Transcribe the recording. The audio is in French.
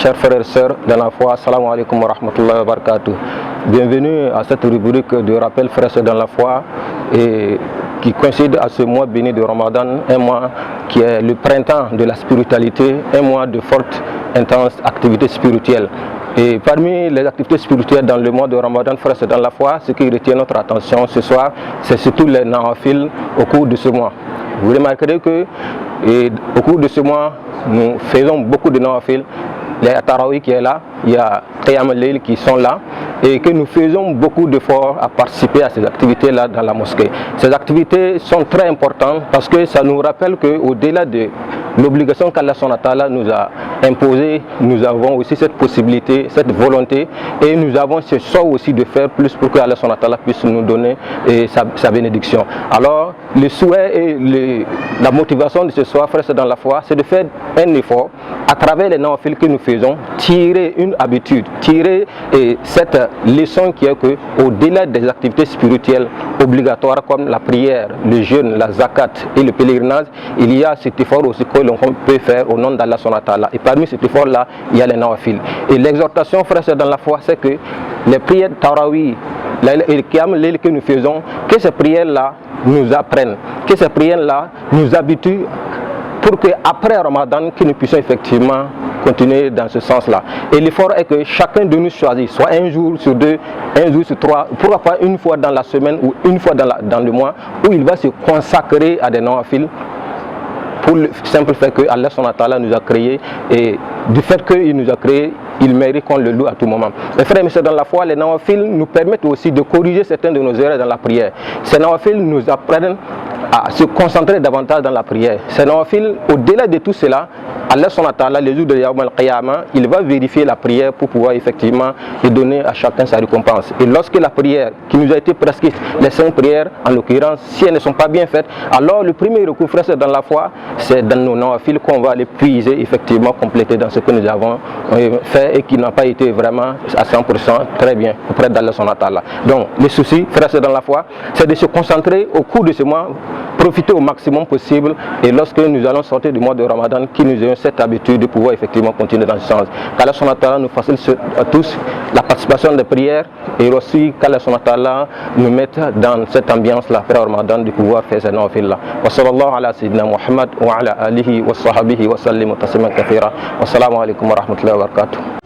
Chers frères et sœurs dans la foi, salam alaikum wa rahmatullahi wa barakatuh. Bienvenue à cette rubrique de rappel frères et sœurs dans la foi et qui coïncide à ce mois béni de Ramadan, un mois qui est le printemps de la spiritualité, un mois de fortes, intenses activités spirituelles. Et parmi les activités spirituelles dans le mois de Ramadan, frères et sœurs dans la foi, ce qui retient notre attention ce soir, c'est surtout les nawafil au cours de ce mois. Vous remarquerez que au cours de ce mois, nous faisons beaucoup de nawafil. Il y a Tarawi qui est là, il y a Qiyam al-Layl qui sont là et que nous faisons beaucoup d'efforts à participer à ces activités-là dans la mosquée. Ces activités sont très importantes parce que ça nous rappelle qu'au-delà de l'obligation qu'Allah nous a imposée, nous avons aussi cette possibilité, cette volonté et nous avons ce choix aussi de faire plus pour que Allah puisse nous donner sa bénédiction. Alors le souhait et la motivation de ce soir, frères dans la foi, c'est de faire un effort à travers les nawafil que nous faisons, tirer une habitude, tirer cette leçon qui est que au-delà des activités spirituelles obligatoires comme la prière, le jeûne, la zakat et le pèlerinage, il y a cet effort aussi que l'on peut faire au nom d'Allah. Et parmi cet effort-là, il y a les nawafil. Et l'exhortation, frères dans la foi, c'est que les prières Tarawi et le Qiyam al-Layl que nous faisons, que ces prières-là nous apprennent, que ces prières-là nous habituent pour qu'après Ramadan, que nous puissions effectivement continuer dans ce sens-là. Et l'effort est que chacun de nous choisit, soit un jour sur deux, un jour sur trois, pourquoi pas une fois dans la semaine ou une fois dans le mois, où il va se consacrer à des nawafil pour le simple fait que Allah nous a créé et du fait qu'il nous a créé, il mérite qu'on le loue à tout moment. Mes frères et sœurs dans la foi, les nawafil nous permettent aussi de corriger certaines de nos erreurs dans la prière. Ces nawafil nous apprennent à se concentrer davantage dans la prière. Ces nawafil, au-delà de tout cela, Allah les jours de Yawm al-Qiyamah, il va vérifier la prière pour pouvoir effectivement lui donner à chacun sa récompense. Et lorsque la prière qui nous a été prescrite, les 5 prières en l'occurrence, si elles ne sont pas bien faites, alors le premier recours, frère, c'est dans la foi, c'est dans nos nawafil qu'on va les puiser effectivement, compléter dans ce que nous avons fait et qui n'a pas été vraiment à 100% très bien auprès d'Allah. Donc le souci, frère, c'est dans la foi, c'est de se concentrer au cours de ce mois, profiter au maximum possible et lorsque nous allons sortir du mois de Ramadan, qui nous ayons cette habitude de pouvoir effectivement continuer dans ce sens. Qu'Allah nous facilite à tous la participation des prières et aussi qu'Allah nous mette dans cette ambiance-là, frère Ramadan, de pouvoir faire ces nawafil-là. Wa sallallahu ala sayyidina Muhammad wa ala alihi wa sahbihi wa sallim wa tasliman kathira. Wa salamu alaikum wa rahmatullahi wa barakatuh.